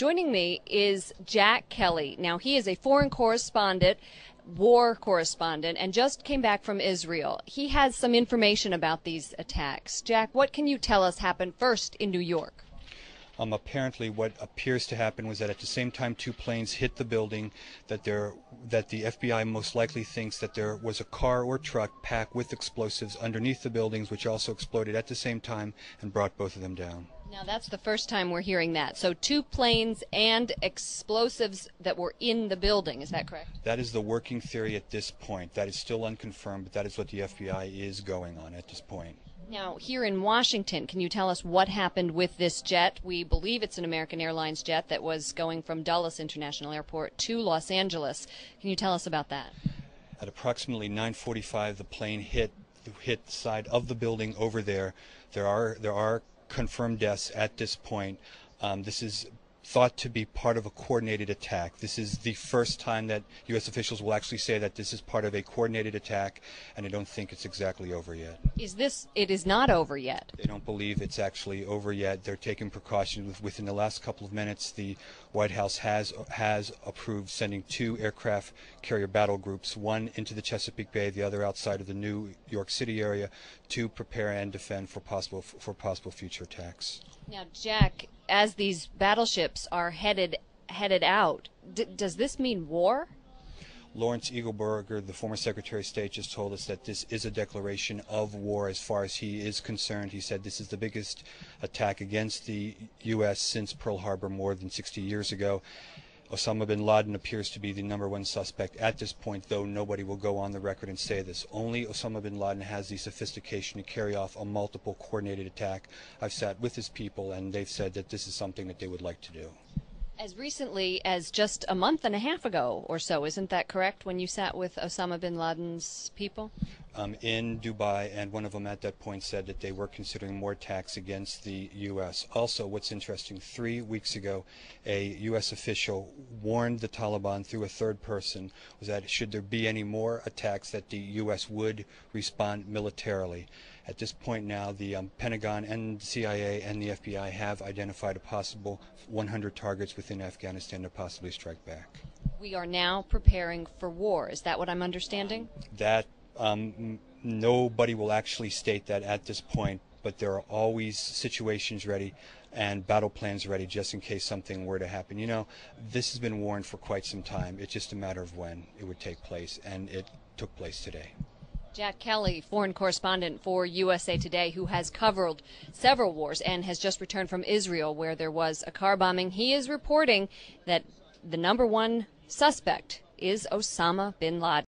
Joining me is Jack Kelley. Now, he is a foreign correspondent, war correspondent, and just came back from Israel. He has some information about these attacks. Jack, what can you tell us happened first in New York? Apparently what appears to happen was that at the same time two planes hit the building, that the FBI most likely thinks that there was a car or truck packed with explosives underneath the buildings, which also exploded at the same time and brought both of them down. Now, that's the first time we're hearing that. So two planes and explosives that were in the building. Is that correct? That is the working theory at this point. That is still unconfirmed, but that is what the FBI is going on at this point. Now, here in Washington, can you tell us what happened with this jet? We believe it's an American Airlines jet that was going from Dulles International Airport to Los Angeles. Can you tell us about that? At approximately 9:45, the plane hit the side of the building over there. There are confirmed deaths at this point. This is thought to be part of a coordinated attack. This is the first time that U.S. officials will actually say that this is part of a coordinated attack, and I don't think it's exactly over yet. It is not over yet? They don't believe it's actually over yet. They're taking precautions. Within the last couple of minutes, the White House has approved sending two aircraft carrier battle groups, one into the Chesapeake Bay, the other outside of the New York City area, to prepare and defend for possible future attacks. Now, Jack, as these battleships are headed out, does this mean war? Lawrence Eagleburger, the former Secretary of State, just told us that this is a declaration of war as far as he is concerned. He said this is the biggest attack against the U.S. since Pearl Harbor more than 60 years ago. Osama bin Laden appears to be the #1 suspect at this point, though nobody will go on the record and say this. Only Osama bin Laden has the sophistication to carry off a multiple coordinated attack. I've sat with his people, and they've said that this is something that they would like to do. As recently as just a month and a half ago or so, isn't that correct, when you sat with Osama bin Laden's people? In Dubai, and one of them at that point said that they were considering more attacks against the U.S. Also, what's interesting, 3 weeks ago, a U.S. official warned the Taliban through a third person was that should there be any more attacks, that the U.S. would respond militarily. At this point now, the Pentagon and the CIA and the FBI have identified a possible 100 targets within Afghanistan to possibly strike back. We are now preparing for war. Is that what I'm understanding? That nobody will actually state that at this point, but there are always situations ready and battle plans ready just in case something were to happen. You know, this has been warned for quite some time. It's just a matter of when it would take place, and it took place today. Jack Kelley, foreign correspondent for USA Today, who has covered several wars and has just returned from Israel, where there was a car bombing. He is reporting that the #1 suspect is Osama bin Laden.